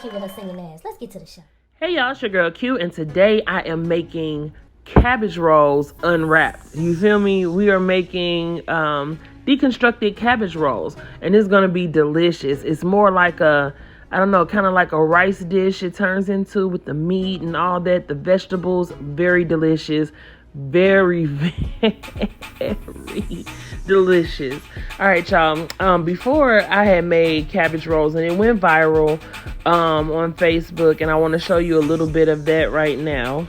Q with her singing ass. Let's get to the show. Hey y'all, it's your girl Q, and today I am making cabbage rolls unwrapped. You feel me? We are making deconstructed cabbage rolls, and it's gonna be delicious. It's more like a, I don't know, kind of like a rice dish it turns into with the meat and all that, the vegetables. Very delicious. Very, very delicious. All right, y'all. Before I had made cabbage rolls and it went viral on Facebook, and I want to show you a little bit of that right now.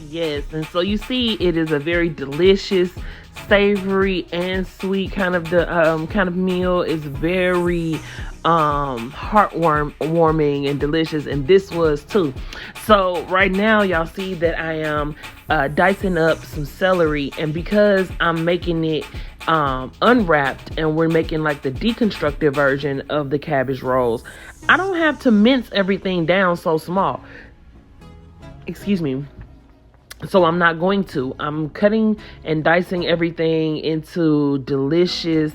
Yes, and so you see, it is a very delicious, savory and sweet kind of meal. It's very warming and delicious, and this was too. So right now, y'all see that I am dicing up some celery, and because I'm making it unwrapped and we're making like the deconstructed version of the cabbage rolls, I don't have to mince everything down so small. Excuse me. So I'm not going to. I'm cutting and dicing everything into delicious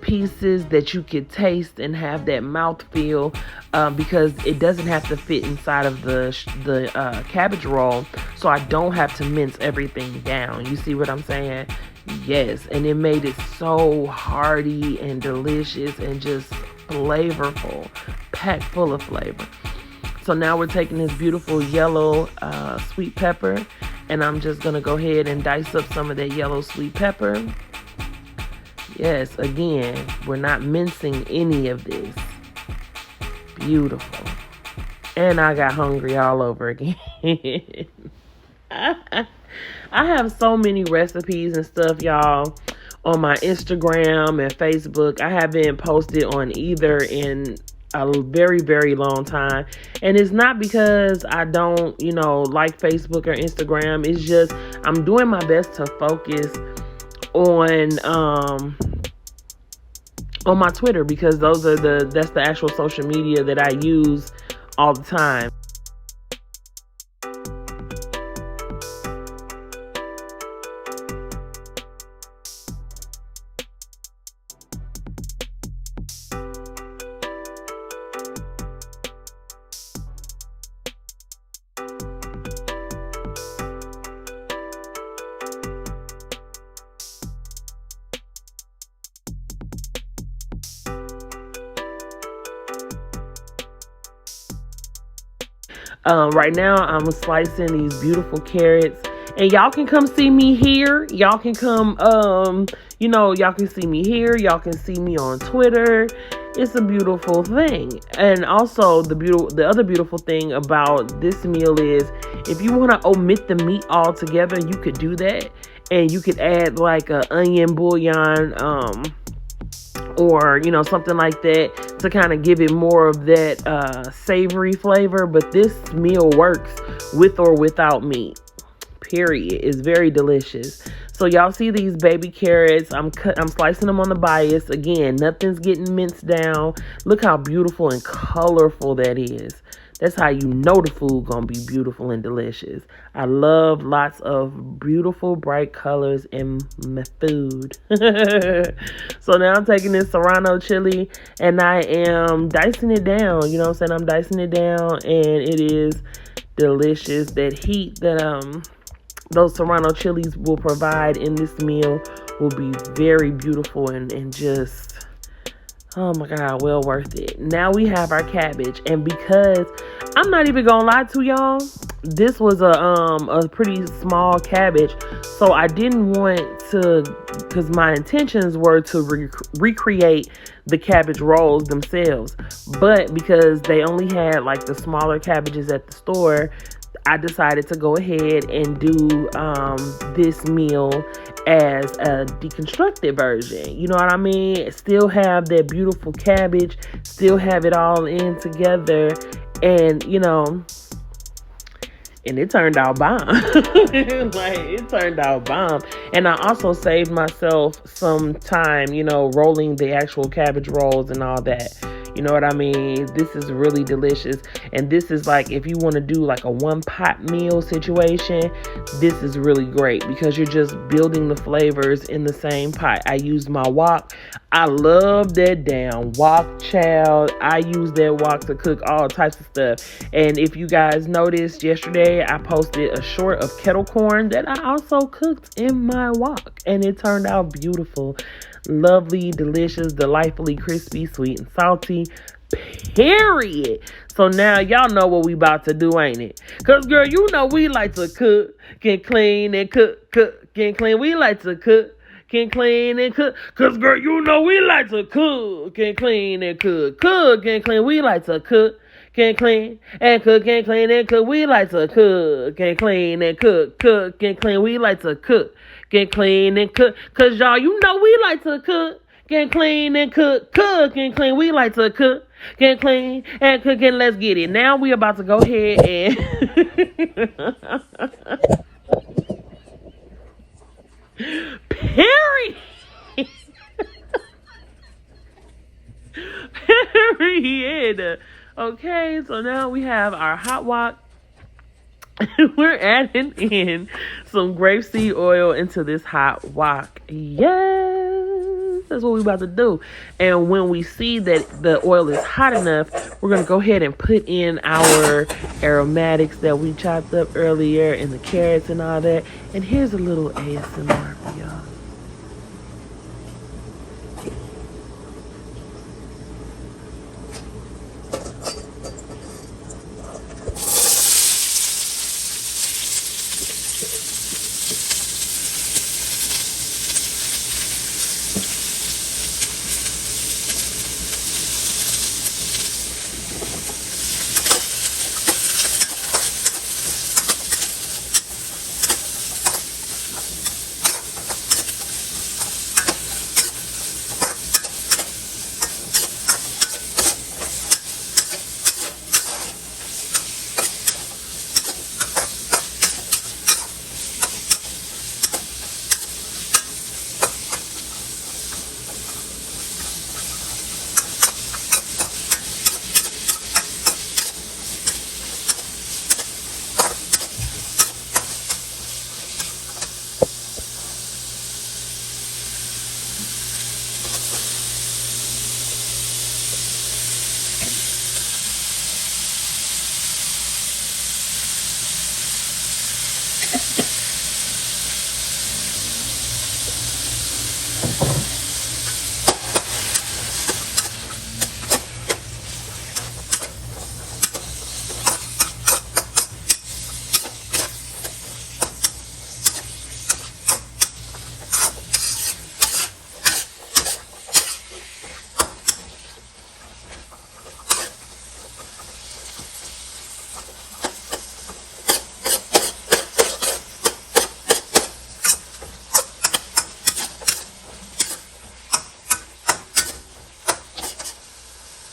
pieces that you could taste and have that mouthfeel, because it doesn't have to fit inside of the cabbage roll. So I don't have to mince everything down. You see what I'm saying? Yes. And it made it so hearty and delicious and just flavorful, packed full of flavor. So now we're taking this beautiful yellow sweet pepper, and I'm just going to go ahead and dice up some of that yellow sweet pepper. Yes, again, we're not mincing any of this. Beautiful. And I got hungry all over again. I have so many recipes and stuff, y'all, on my Instagram and Facebook. I haven't posted on either in a very, very long time, and it's not because I don't like Facebook or Instagram. It's just I'm doing my best to focus on my Twitter, because that's the actual social media that I use all the time. Right now I'm slicing these beautiful carrots, and y'all can come see me here. Y'all can come, y'all can see me here. Y'all can see me on Twitter. It's a beautiful thing. And also the other beautiful thing about this meal is, if you want to omit the meat altogether, you could do that, and you could add like a onion bouillon, or something like that, to kind of give it more of that savory flavor. But this meal works with or without meat, period. It's very delicious. So y'all see these baby carrots, I'm slicing them on the bias. Again, nothing's getting minced down. Look how beautiful and colorful that is. That's how you know the food gonna be beautiful and delicious. I love lots of beautiful, bright colors in my food. So now I'm taking this serrano chili, and I am dicing it down. You know what I'm saying? I'm dicing it down, and it is delicious. That heat that those serrano chilies will provide in this meal will be very beautiful and just, oh my God, well worth it. Now we have our cabbage, and because I'm not even gonna lie to y'all, this was a pretty small cabbage, so I didn't want to, because my intentions were to recreate the cabbage rolls themselves, but because they only had like the smaller cabbages at the store, I decided to go ahead and do this meal as a deconstructed version. You know what I mean? Still have that beautiful cabbage, still have it all in together, and and it turned out bomb. Like, it turned out bomb. And I also saved myself some time, rolling the actual cabbage rolls and all that. You know what I mean? This is really delicious. And this is like, if you want to do like a one pot meal situation, this is really great because you're just building the flavors in the same pot. I used my wok. I love that damn wok, child. I use that wok to cook all types of stuff. And if you guys noticed, yesterday I posted a short of kettle corn that I also cooked in my wok. And it turned out beautiful. Lovely, delicious, delightfully crispy, sweet and salty, period. So now y'all know what we about to do, ain't it? Because, girl, we like to cook, can clean and cook, can clean. We like to cook, can clean and cook. Because, girl, we like to cook, can clean and cook, can clean. We like to cook, can clean and cook, can clean and cook. We like to cook, can clean and cook, can clean. We like to cook, can clean and cook. Because, y'all, we like to cook, can clean and cook, can clean. We like to cook, can clean and cook. And let's get it. Now we about to go ahead and period. Period. Okay, so now we have our hot wok. We're adding in some grapeseed oil into this hot wok. Yes, that's what we're about to do. And when we see that the oil is hot enough, we're going to go ahead and put in our aromatics that we chopped up earlier and the carrots and all that. And here's a little ASMR for y'all.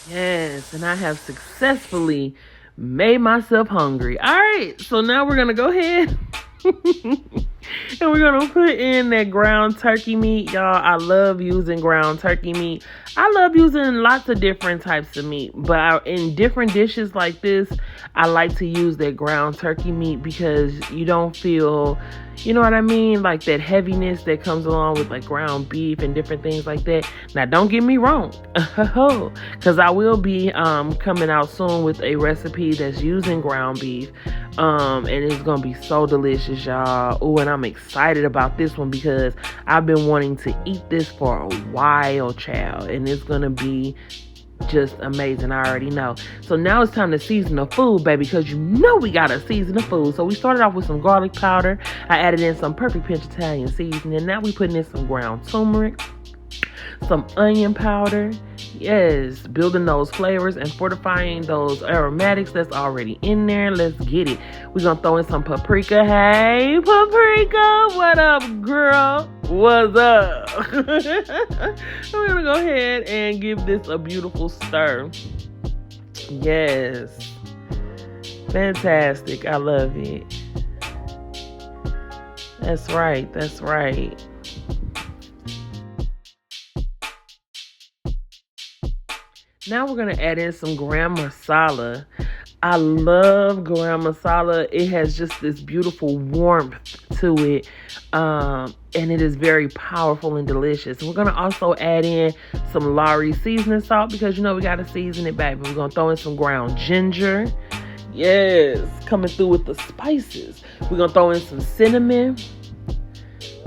Yes, and I have successfully made myself hungry. All right, so now we're going to go ahead and we're going to put in that ground turkey meat. Y'all, I love using ground turkey meat. I love using lots of different types of meat, but in different dishes like this, I like to use that ground turkey meat because you don't feel, you know what I mean? Like that heaviness that comes along with like ground beef and different things like that. Now, don't get me wrong, because I will be coming out soon with a recipe that's using ground beef, and it's going to be so delicious, y'all. Oh, and I'm excited about this one because I've been wanting to eat this for a while, child, and it's going to be just amazing. I already know. So now it's time to season the food, baby, because you know we got to season the food. So we started off with some garlic powder. I added in some perfect pinch Italian seasoning. Now we putting in some ground turmeric, some onion powder. Yes, building those flavors and fortifying those aromatics that's already in there. Let's get it. We're going to throw in some paprika. Hey, paprika, what up, girl? What's up? I'm going to go ahead and give this a beautiful stir. Yes. Fantastic. I love it. That's right. That's right. Now we're going to add in some garam masala. I love garam masala. It has just this beautiful warmth to it. And it is very powerful and delicious. We're going to also add in some Lowry seasoning salt because, you know, we got to season it, baby. We're going to throw in some ground ginger. Yes, coming through with the spices. We're going to throw in some cinnamon.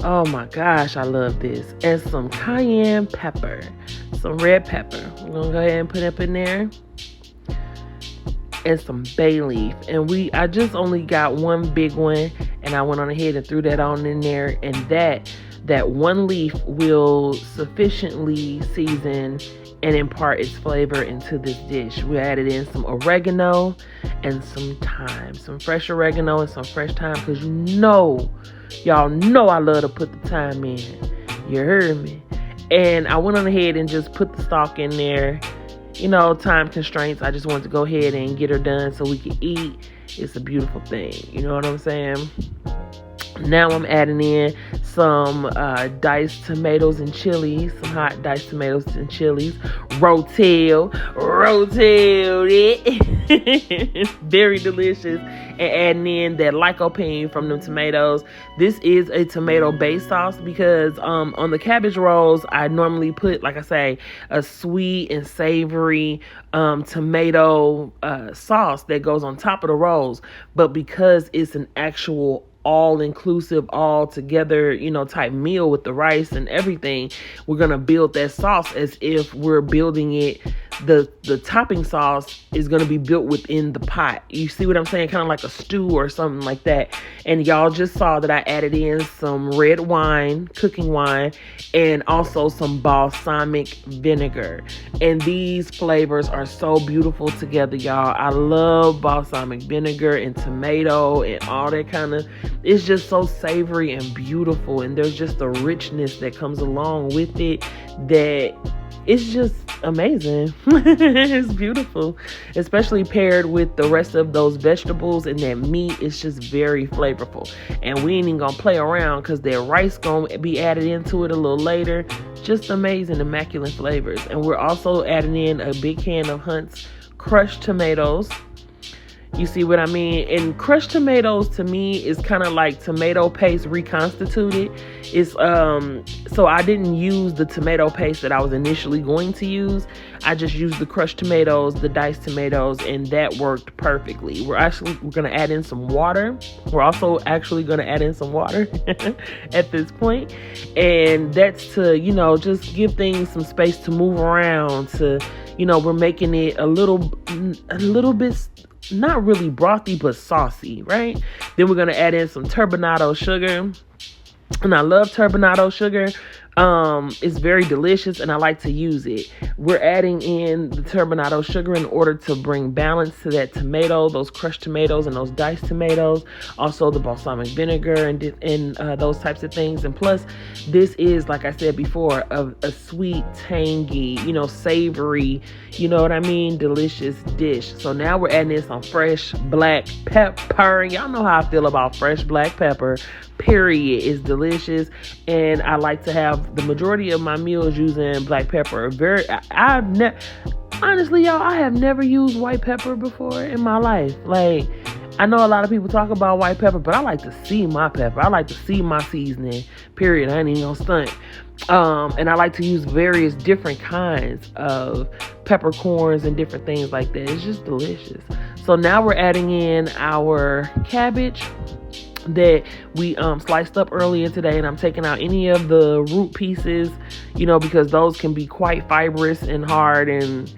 Oh my gosh, I love this. And some cayenne pepper. Some red pepper. We're going to go ahead and put up in there. And some bay leaf. And I just only got one big one. And I went on ahead and threw that on in there. And that one leaf will sufficiently season and impart its flavor into this dish. We added in some oregano and some thyme. Some fresh oregano and some fresh thyme. Because y'all know I love to put the thyme in. You heard me. And I went on ahead and just put the stock in there. You know, time constraints. I just wanted to go ahead and get her done so we could eat. It's a beautiful thing. You know what I'm saying? Now I'm adding in some diced tomatoes and chilies. Some hot diced tomatoes and chilies. Rotel it. Very delicious. And adding in that lycopene from the tomatoes. This is a tomato-based sauce because on the cabbage rolls, I normally put, like I say, a sweet and savory tomato sauce that goes on top of the rolls. But because it's an actual all-inclusive, all-together, type meal with the rice and everything, we're going to build that sauce as if we're building it. The topping sauce is going to be built within the pot. You see what I'm saying? Kind of like a stew or something like that. And y'all just saw that I added in some red wine, cooking wine, and also some balsamic vinegar. And these flavors are so beautiful together, y'all. I love balsamic vinegar and tomato and all that kind of, it's just so savory and beautiful. And there's just a richness that comes along with it that it's just amazing. It's beautiful, especially paired with the rest of those vegetables and that meat. It's just very flavorful. And we ain't even gonna play around because that rice gonna be added into it a little later. Just amazing, immaculate flavors. And we're also adding in a big can of Hunt's crushed tomatoes. You see what I mean? And crushed tomatoes to me is kind of like tomato paste reconstituted. It's so I didn't use the tomato paste that I was initially going to use. I just used the crushed tomatoes, the diced tomatoes, and that worked perfectly. We're gonna add in some water. We're also actually gonna add in some water at this point. And that's to, just give things some space to move around, to, we're making it a little bit not really brothy, but saucy, right? Then we're going to add in some turbinado sugar. And I love turbinado sugar. It's very delicious and I like to use it. We're adding in the turbinado sugar in order to bring balance to that tomato, those crushed tomatoes and those diced tomatoes. Also the balsamic vinegar and those types of things. And plus, this is, like I said before, a sweet, tangy, savory, delicious dish. So now we're adding in some fresh black pepper. Y'all know how I feel about fresh black pepper. Period. Is delicious, and I like to have the majority of my meals using black pepper. Honestly, y'all, I have never used white pepper before in my life. Like, I know a lot of people talk about white pepper, but I like to see my pepper. I like to see my seasoning. Period. I ain't even gonna stunt. And I like to use various different kinds of peppercorns and different things like that. It's just delicious. So now we're adding in our cabbage that we sliced up earlier today, and I'm taking out any of the root pieces, because those can be quite fibrous and hard, and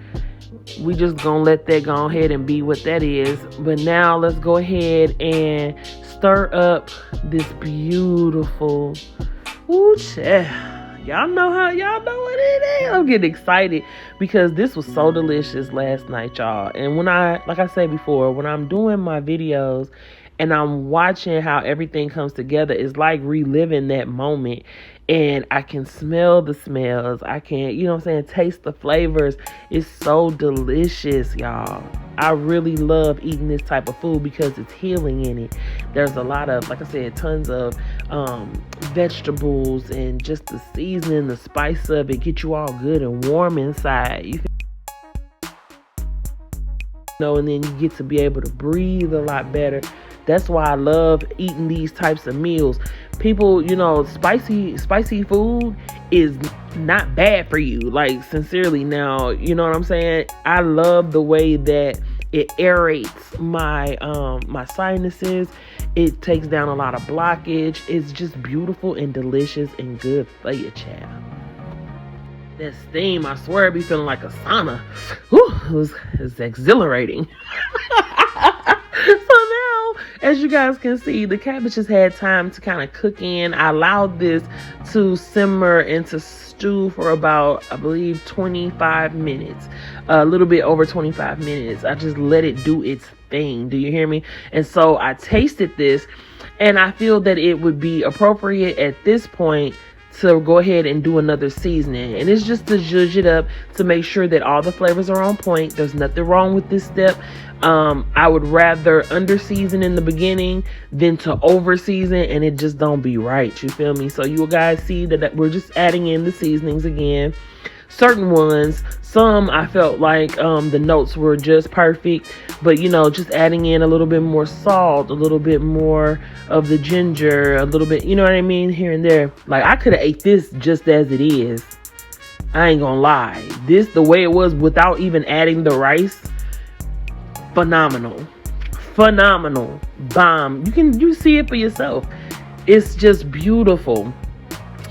We just gonna let that go ahead and be what that is. But now let's go ahead and stir up this beautiful, ooh, y'all know what it is. I'm getting excited because this was so delicious last night, y'all. And like I said before, when I'm doing my videos and I'm watching how everything comes together, it's like reliving that moment. And I can smell the smells. I can, you know what I'm saying, taste the flavors. It's so delicious, y'all. I really love eating this type of food because it's healing in it. There's a lot of, like I said, tons of vegetables, and just the seasoning, the spice of it get you all good and warm inside. You know, and then you get to be able to breathe a lot better. That's why I love eating these types of meals. People, you know, spicy food is not bad for you. Like, sincerely, now, you know what I'm saying? I love the way that it aerates my my sinuses. It takes down a lot of blockage. It's just beautiful and delicious and good for your child. That steam, I swear, it be feeling like a sauna. Whew, it's exhilarating. So now, as you guys can see, the cabbage has had time to kind of cook in. I allowed this to simmer and to stew for about, I believe, 25 minutes. A little bit over 25 minutes. I just let it do its thing. Do you hear me? And so I tasted this, and I feel that it would be appropriate at this point to go ahead and do another seasoning. And it's just to zhuzh it up to make sure that all the flavors are on point. There's nothing wrong with this step. I would rather under season in the beginning than to over season, and it just don't be right. You feel me? So you guys see that we're just adding in the seasonings again. Certain ones, some I felt like the notes were just perfect, but you know, just adding in a little bit more salt, a little bit more of the ginger, a little bit, you know what I mean, here and there. Like, I could have ate this just as it is. I ain't gonna lie. This, the way it was without even adding the rice, phenomenal. Bomb. You see it for yourself. It's just beautiful.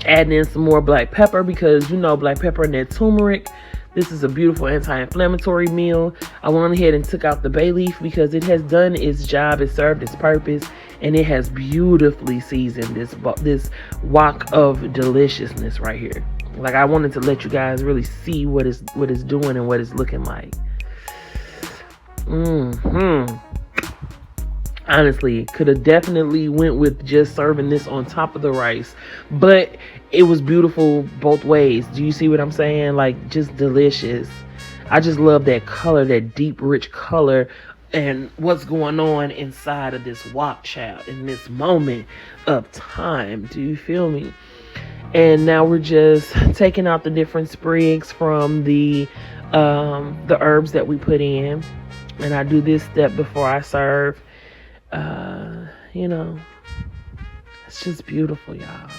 Adding in some more black pepper, because you know, black pepper and that turmeric. This is a beautiful anti-inflammatory meal. I went ahead and took out the bay leaf because it has done its job. It served its purpose, and it has beautifully seasoned this wok of deliciousness right here. Like, I wanted to let you guys really see what it's doing and what it's looking like. Honestly, could have definitely went with just serving this on top of the rice, but it was beautiful both ways. Do you see what I'm saying? Like, just delicious. I just love that color, that deep, rich color, and what's going on inside of this wok, child, in this moment of time. Do you feel me? And now we're just taking out the different sprigs from the herbs that we put in, and I do this step before I serve. You know, it's just beautiful, y'all.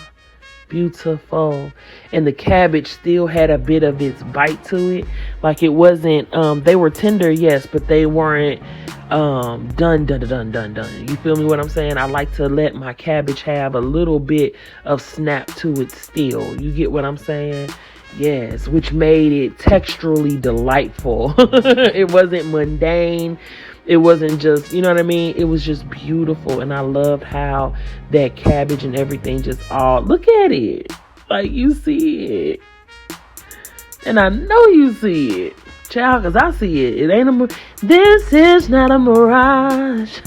Beautiful. And the cabbage still had a bit of its bite to it. Like, it wasn't, they were tender, yes, but they weren't done. You feel me what I'm saying? I like to let my cabbage have a little bit of snap to it still. You get what I'm saying? Yes, which made it texturally delightful. It wasn't mundane. It wasn't just, you know what I mean? It was just beautiful. And I loved how that cabbage and everything just all, look at it. Like, you see it. And I know you see it. Child, because I see it. It ain't this is not a mirage.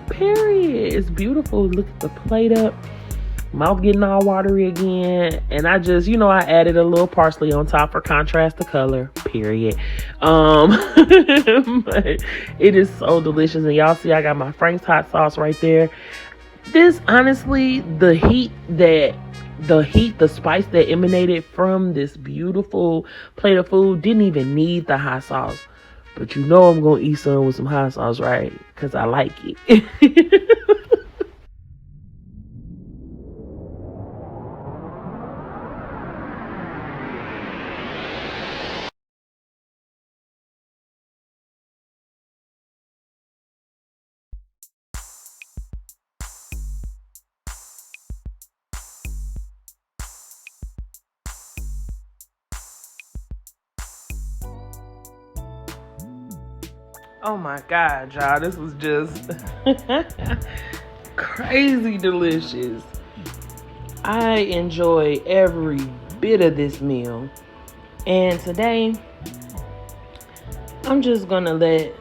Period. It's beautiful. Look at the plate up. Mouth getting all watery again, and I just, you know, I added a little parsley on top for contrast the color. Period. But it is so delicious, and y'all see I got my Frank's hot sauce right there. This, honestly, the spice that emanated from this beautiful plate of food didn't even need the hot sauce. But you know I'm gonna eat some with some hot sauce, right? Because I like it. Oh my God, y'all, this was just crazy delicious. I enjoy every bit of this meal. And today, I'm just gonna let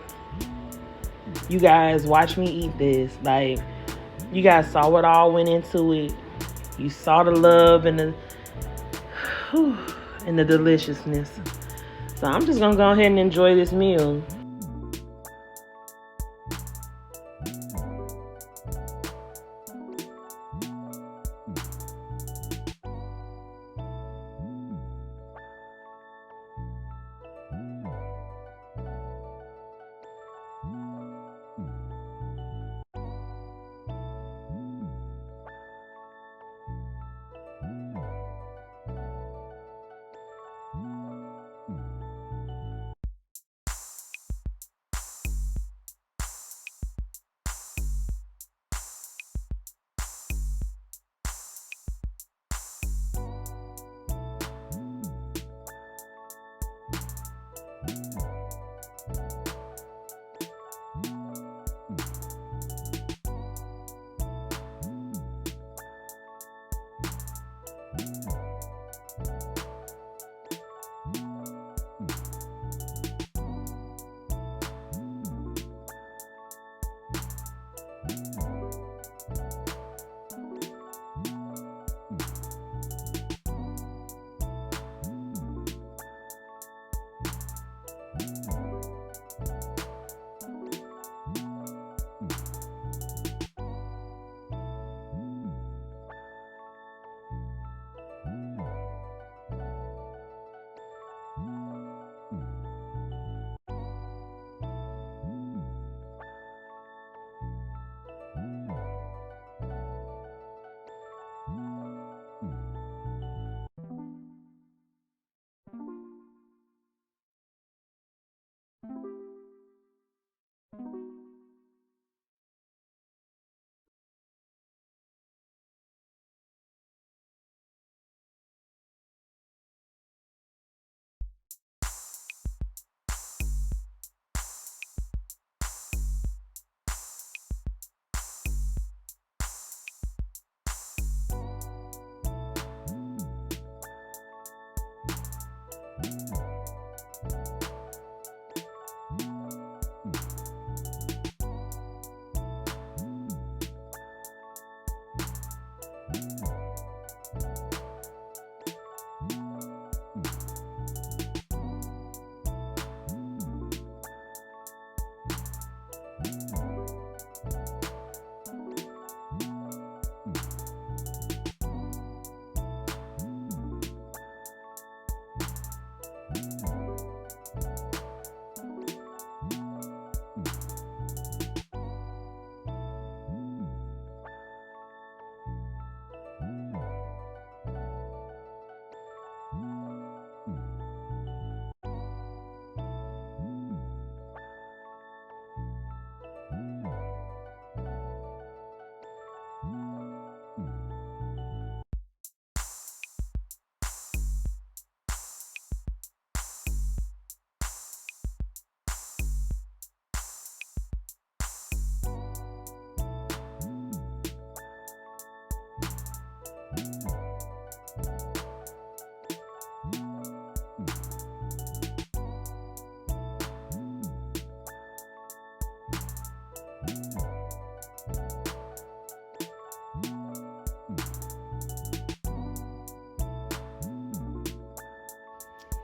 you guys watch me eat this. Like, you guys saw what all went into it. You saw the love and the deliciousness. So I'm just gonna go ahead and enjoy this meal.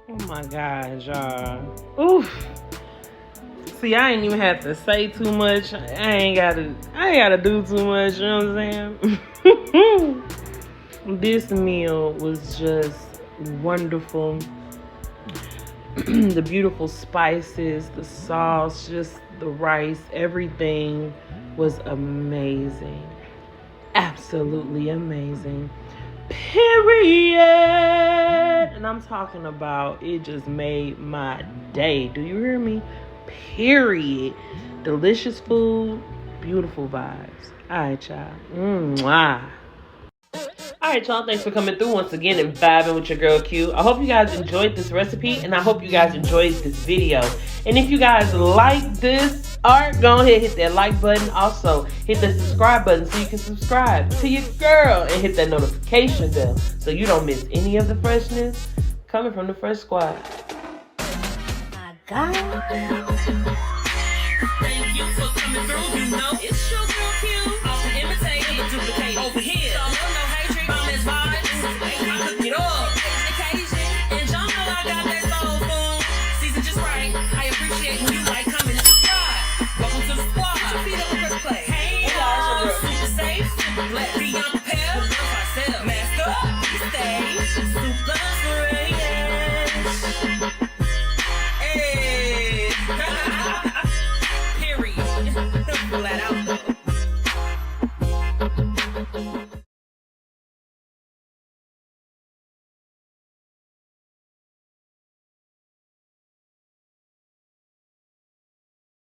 Oh my God, y'all. Oof. See, I ain't even have to say too much. I ain't gotta do too much, you know what I'm saying? This meal was just wonderful. The beautiful spices, the sauce, just the rice, everything was amazing. Absolutely amazing. Period. And I'm talking about, it just made my day. Do you hear me? Period. Delicious food, beautiful vibes. All right, y'all. Mwah. Alright, y'all, thanks for coming through once again and vibing with your girl Q. I hope you guys enjoyed this recipe and I hope you guys enjoyed this video. And if you guys like this art, go ahead, hit that like button. Also, hit the subscribe button so you can subscribe to your girl and hit that notification bell so you don't miss any of the freshness coming from the Fresh Squad. My God.